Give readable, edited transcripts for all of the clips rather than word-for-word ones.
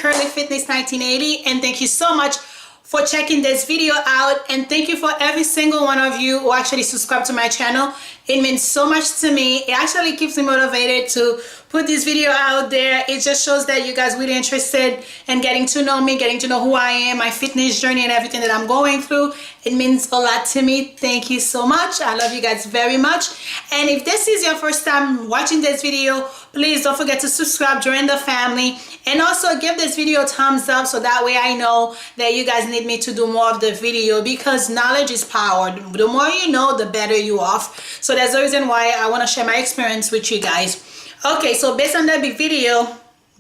Curly Fitness 1980, and thank you so much for checking this video out, and thank you for every single one of you who actually subscribe to my channel. It means so much to me. It actually keeps me motivated to put this video out there. It just shows that you guys really interested in getting to know me, getting to know who I am, my fitness journey, and everything that I'm going through. It means a lot to me. Thank you so much. I love you guys very much. And if this is your first time watching this video, please don't forget to subscribe, join the family, and also give this video a thumbs up so that way I know that you guys need me to do more of the video, because knowledge is power. The more you know, the better you off. So that's the reason why I want to share my experience with you guys. Okay, so based on the video,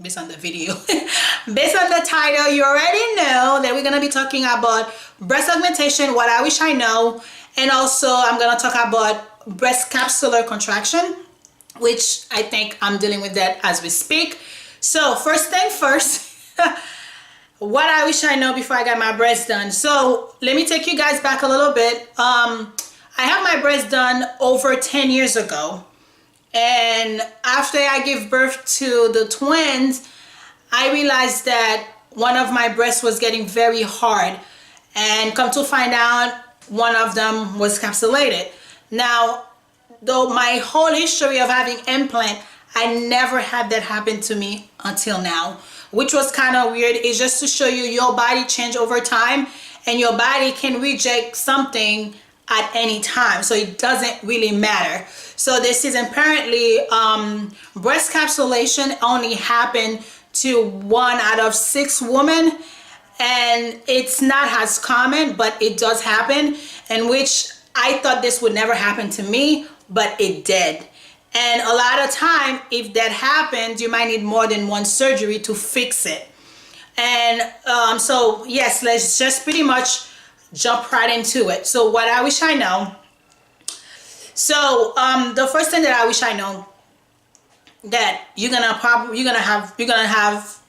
based on the title, you already know that we're going to be talking about breast augmentation, what I wish I know, and also I'm going to talk about breast capsular contraction, which I think I'm dealing with that as we speak. So first thing first, what I wish I know before I got my breasts done. So let me take you guys back a little bit. I have my breasts done over 10 years ago, and after I gave birth to the twins, I realized that one of my breasts was getting very hard, and come to find out one of them was capsulated. Now, though my whole history of having implant, I never had that happen to me until now, which was kind of weird. It's just to show you your body change over time, and your body can reject something at any time, so it doesn't really matter. So this is apparently breast capsulation only happened to 1 out of 6 women, and it's not as common, but it does happen, and which I thought this would never happen to me, but it did. And a lot of time, if that happens, you might need more than one surgery to fix it. And so yes, let's just pretty much jump right into it. So what I wish I know. So the first thing that I wish I know, that you're gonna have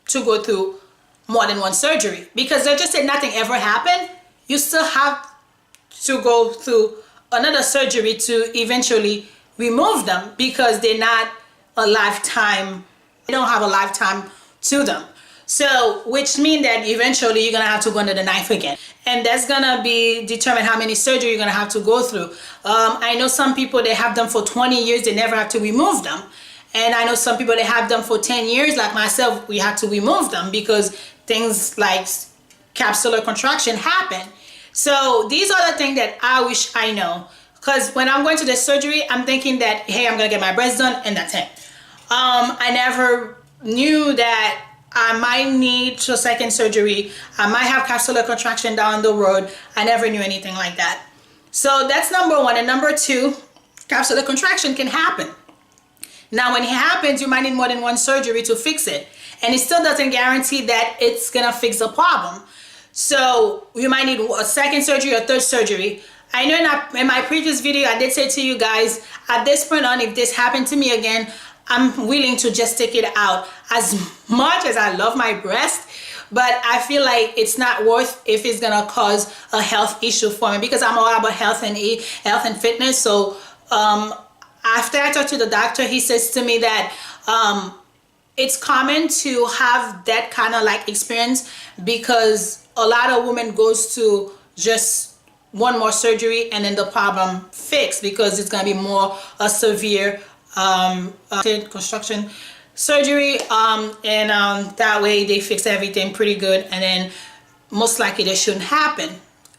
to go through more than one surgery, because they just said nothing ever happened. You still have to go through another surgery to eventually remove them, because they're not a lifetime, they don't have a lifetime to them. So which means that eventually you're gonna have to go under the knife again, and that's gonna be determine how many surgery you're gonna have to go through. I know some people, they have them for 20 years, they never have to remove them, and I know some people, they have them for 10 years like myself, we have to remove them because things like capsular contraction happen. So these are the things that I wish I know, because when I'm going to the surgery, I'm thinking that, hey, I'm gonna get my breast done and that's it. I never knew that I might need a second surgery. I might have capsular contraction down the road. I never knew anything like that. So that's number one. And number two, capsular contraction can happen. Now, when it happens, you might need more than one surgery to fix it. And it still doesn't guarantee that it's gonna fix the problem. So you might need a second surgery or third surgery. I know in my previous video, I did say to you guys, at this point on, if this happened to me again, I'm willing to just take it out. As much as I love my breast, but I feel like it's not worth if it's gonna cause a health issue for me, because I'm all about health and fitness. So after I talked to the doctor, he says to me that it's common to have that kind of like experience, because a lot of women goes to just one more surgery and then the problem fixed, because it's gonna be more a severe construction surgery, and that way they fix everything pretty good, and then most likely that shouldn't happen.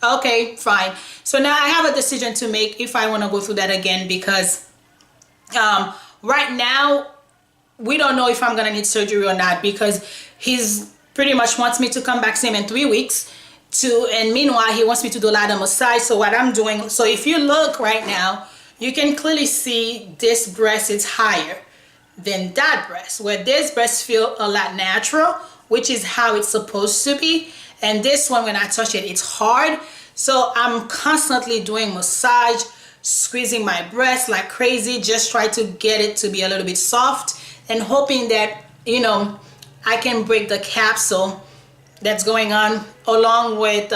Okay, fine. So now I have a decision to make if I want to go through that again, because right now we don't know if I'm gonna need surgery or not, because he's pretty much wants me to come back to him in 3 weeks. And meanwhile, he wants me to do a lot of massage. So what I'm doing, so if you look right now, you can clearly see this breast is higher than that breast, where this breast feel a lot natural, which is how it's supposed to be. And this one, when I touch it, it's hard. So I'm constantly doing massage, squeezing my breast like crazy, just try to get it to be a little bit soft, and hoping that, you know, I can break the capsule that's going on, along with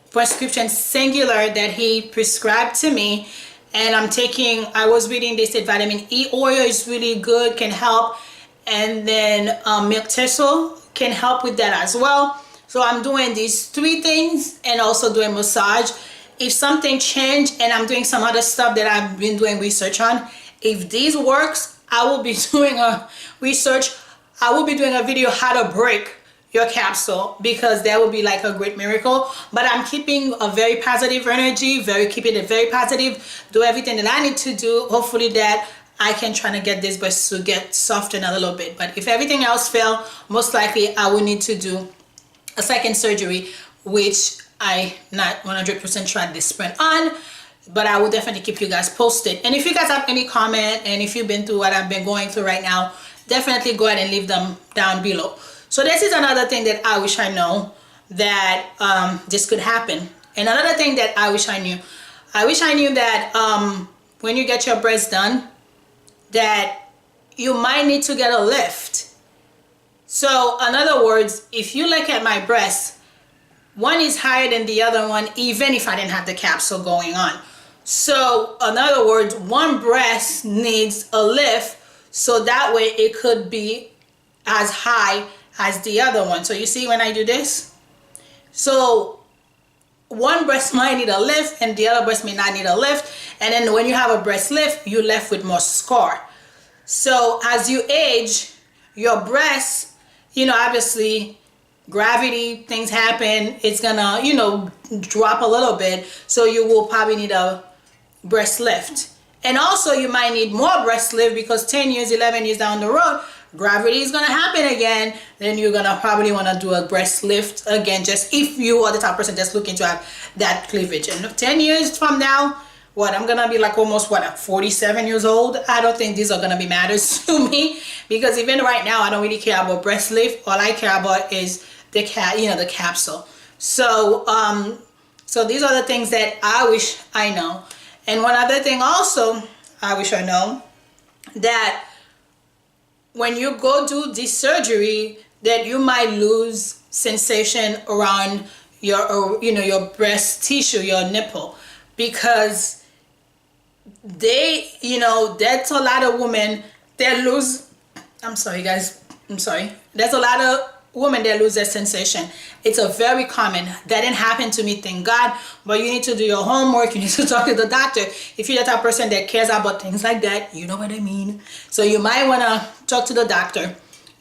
prescription singular that he prescribed to me. And I'm taking, I was reading, they said vitamin E oil is really good, can help, and then milk thistle can help with that as well. So I'm doing these 3 things and also doing massage. If something changed and I'm doing some other stuff that I've been doing research on, if these works, I will be doing a research. I will be doing a video how to break your capsule, because that would be like a great miracle. But I'm keeping a very positive energy, keeping it very positive, do everything that I need to do, hopefully that I can try to get this breast to get softened a little bit. But if everything else fail, most likely I will need to do a second surgery, which I not 100% tried this sprint on, but I will definitely keep you guys posted. And if you guys have any comment, and if you've been through what I've been going through right now, definitely go ahead and leave them down below. So this is another thing that I wish I know, that this could happen. And another thing that I wish I knew that when you get your breast done, that you might need to get a lift. So in other words, if you look at my breast, one is higher than the other one, even if I didn't have the capsule going on. So in other words, one breast needs a lift, so that way it could be as high as the other one. So you see when I do this, so one breast might need a lift and the other breast may not need a lift. And then when you have a breast lift, you're left with more scar. So as you age, your breast, you know, obviously gravity, things happen, it's gonna, you know, drop a little bit. So you will probably need a breast lift. And also you might need more breast lift, because 10 years, 11 years down the road, gravity is gonna happen again. Then you're gonna probably wanna do a breast lift again, just if you are the type of person just looking to have that cleavage. And 10 years from now, what, I'm gonna be like almost, what, 47 years old? I don't think these are gonna be matters to me, because even right now I don't really care about breast lift. All I care about is the the capsule. So so these are the things that I wish I know. And one other thing also I wish I know, that when you go do this surgery, that you might lose sensation around your, your breast tissue, your nipple, because they, that's a lot of women that lose, I'm sorry guys, there's a lot of women that lose their sensation. It's a very common. That didn't happen to me, thank God, but you need to do your homework. You need to talk to the doctor. If you're the type of person that cares about things like that, you know what I mean. So you might want to talk to the doctor.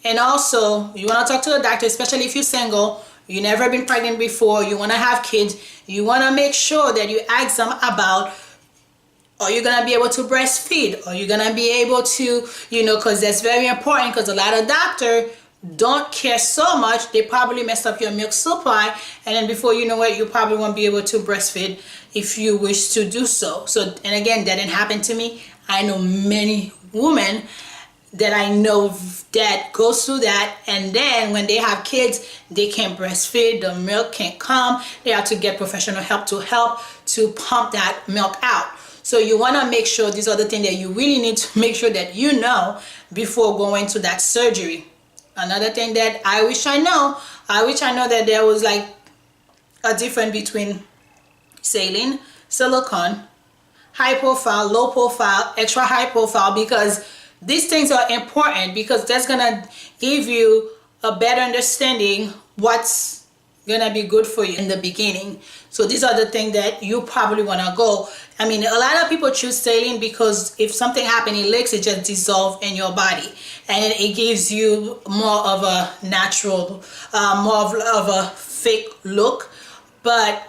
And also you want to talk to the doctor, especially if you're single, you never been pregnant before, you want to have kids, you want to make sure that you ask them about, are you going to be able to breastfeed? Are you going to be able to, because that's very important, because a lot of doctors don't care so much. They probably mess up your milk supply, and then before you know it, you probably won't be able to breastfeed if you wish to do so. So, and again, that didn't happen to me. I know many women that I know that goes through that, and then when they have kids, they can't breastfeed, the milk can't come, they have to get professional help to pump that milk out. So you want to make sure these are the things that you really need to make sure that you know before going to that surgery. Another thing that I wish I know that there was like a difference between saline, silicone, high profile, low profile, extra high profile, because these things are important, because that's gonna give you a better understanding what's gonna be good for you in the beginning. So these are the things that you probably wanna go. I mean, a lot of people choose saline because if something happens, it leaks, it just dissolves in your body, and it gives you more of a natural, more of a fake look. But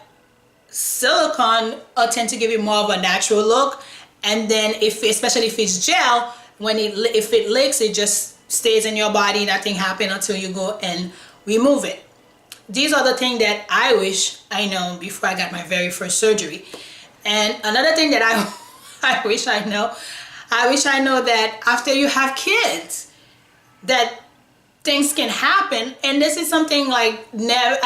silicone tend to give you more of a natural look, and then especially if it's gel, if it leaks, it just stays in your body, nothing happens until you go and remove it. These are the things that I wish I know before I got my very first surgery. And another thing that I wish I know that after you have kids, that things can happen. And this is something like never,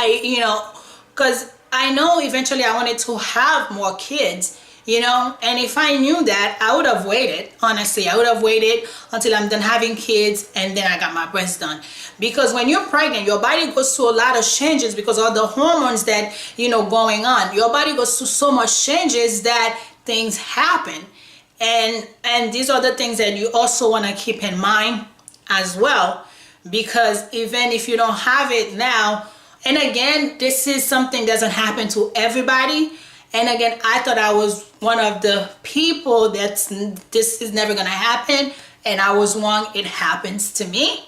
because I know eventually I wanted to have more kids, and if I knew that, I would have waited. Honestly, I would have waited until I'm done having kids, and then I got my breast done. Because when you're pregnant, your body goes through a lot of changes because of the hormones that going on. Your body goes through so much changes that things happen, and these are the things that you also want to keep in mind as well, because even if you don't have it now, and again, this is something that doesn't happen to everybody. And again, I thought I was one of the people that's this is never gonna happen, and I was wrong. It happens to me.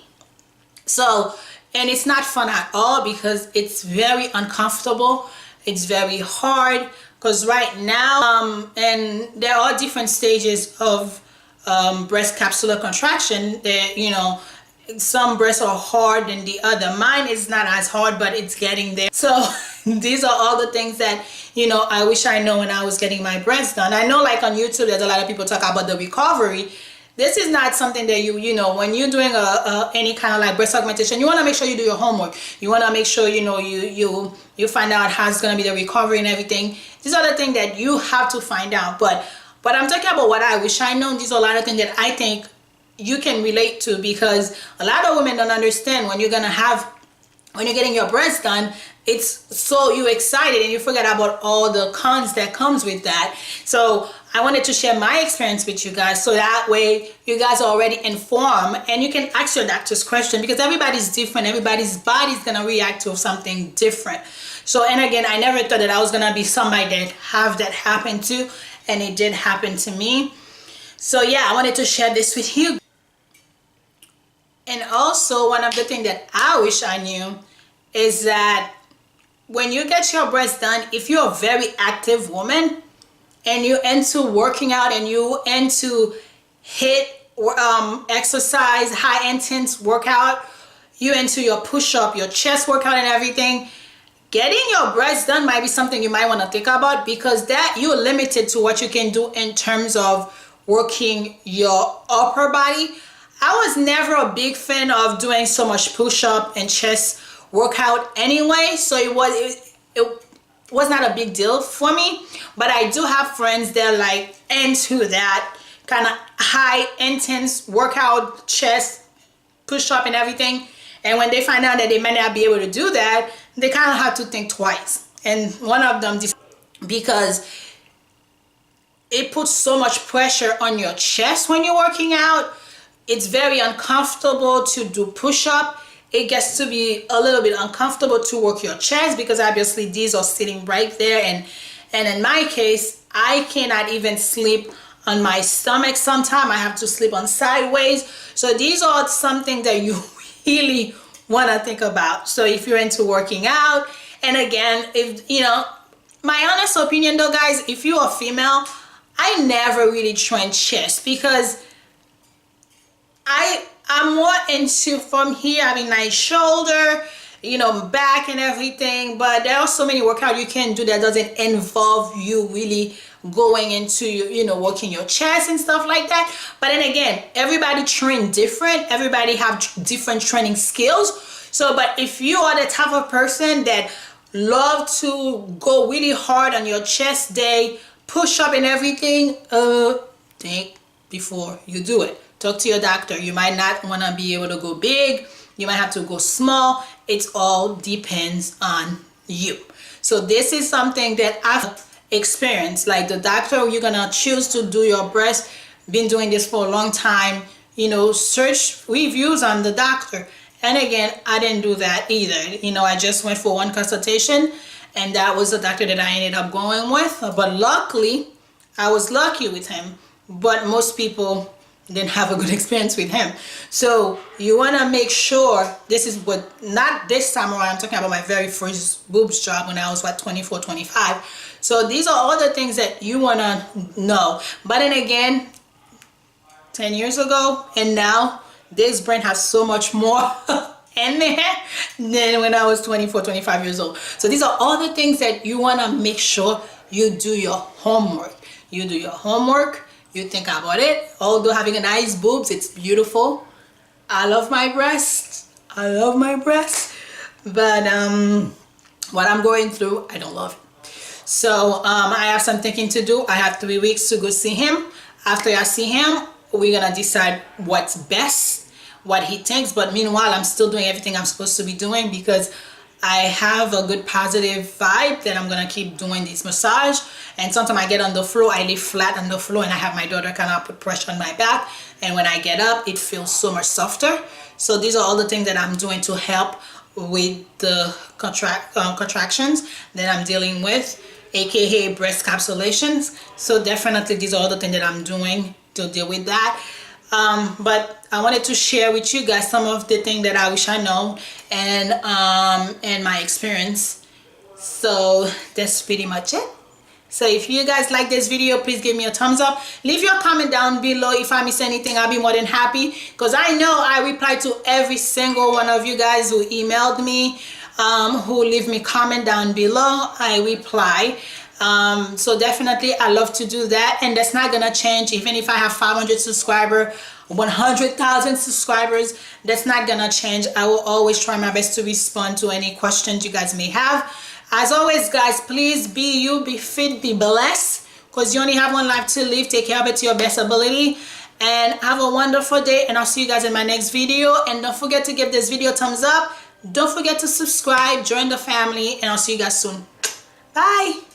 So, and it's not fun at all because it's very uncomfortable. It's very hard because right now, and there are different stages of breast capsular contraction. Some breasts are hard than the other. Mine is not as hard, but it's getting there. So these are all the things that, I wish I know when I was getting my breasts done. I know, like on YouTube, there's a lot of people talk about the recovery. This is not something that when you're doing any kind of like breast augmentation, you want to make sure you do your homework. You want to make sure, you find out how it's going to be the recovery and everything. These are the things that you have to find out. But I'm talking about what I wish I know. These are a lot of things that I think you can relate to, because a lot of women don't understand when you're getting your breasts done, it's so you excited and you forget about all the cons that comes with that. So I wanted to share my experience with you guys, so that way you guys are already informed and you can ask your doctor's question, because everybody's different. Everybody's body's gonna react to something different. So, and again, I never thought that I was gonna be somebody that have that happen to, and it did happen to me. So yeah, I wanted to share this with you. And also, one of the things that I wish I knew is that when you get your breasts done, if you're a very active woman and you're into working out and you into HIIT exercise, high intense workout, you into your push-up, your chest workout and everything, getting your breasts done might be something you might want to think about, because that you're limited to what you can do in terms of working your upper body. I was never a big fan of doing so much push-up and chest workout anyway, so it was not a big deal for me. But I do have friends that are like into that kind of high intense workout, chest push-up and everything, and when they find out that they may not be able to do that, they kind of have to think twice. And one of them, because it puts so much pressure on your chest when you're working out, it's very uncomfortable to do push-up. It gets to be a little bit uncomfortable to work your chest, because obviously these are sitting right there, and in my case, I cannot even sleep on my stomach. Sometimes I have to sleep on sideways. So these are something that you really want to think about. So if you're into working out, and again, if my honest opinion though, guys, if you're a female, I never really train chest, because I'm more into from here having nice shoulder, back and everything. But there are so many workouts you can do that doesn't involve you really going into working your chest and stuff like that. But then again, everybody train different. Everybody have different training skills. So, but if you are the type of person that love to go really hard on your chest day, push up and everything, think before you do it. Talk to your doctor. You might not want to be able to go big. You might have to go small. It all depends on you. So this is something that I've experienced. Like the doctor you're gonna choose to do your breast, been doing this for a long time, search reviews on the doctor. And again, I didn't do that either. I just went for one consultation, and that was the doctor that I ended up going with. But luckily, I was lucky with him. But most people didn't have a good experience with him. So you want to make sure, this is what, not this time around, I'm talking about my very first boobs job when I was 24, 25. So these are all the things that you want to know. But then again, 10 years ago and now, this brain has so much more in there than when I was 24, 25 years old. So these are all the things that you want to make sure you do your homework. You do your homework. You think about it. Although having a nice boobs, it's beautiful. I love my breasts. I love my breasts. But what I'm going through, I don't love it. So I have some thinking to do. I have 3 weeks to go see him. After I see him, we're gonna decide what's best, what he thinks. But meanwhile, I'm still doing everything I'm supposed to be doing, because I have a good positive vibe that I'm gonna keep doing this massage. And sometimes I get on the floor, I lay flat on the floor, and I have my daughter kind of put pressure on my back, and when I get up it feels so much softer. So these are all the things that I'm doing to help with the contractions that I'm dealing with, aka breast capsulations. So definitely these are all the things that I'm doing to deal with that. But I wanted to share with you guys some of the things that I wish I know, and my experience. So that's pretty much it. So if you guys like this video, please give me a thumbs up. Leave your comment down below. If I miss anything, I'll be more than happy, because I know I reply to every single one of you guys who emailed me, who leave me comment down below. I reply. So definitely I love to do that, and that's not gonna change. Even if I have 500 subscribers, 100,000 subscribers, that's not gonna change. I will always try my best to respond to any questions you guys may have. As always, guys, please be you, be fit, be blessed, because you only have one life to live. Take care of it to your best ability, and have a wonderful day, and I'll see you guys in my next video. And don't forget to give this video a thumbs up. Don't forget to subscribe, join the family, and I'll see you guys soon. Bye.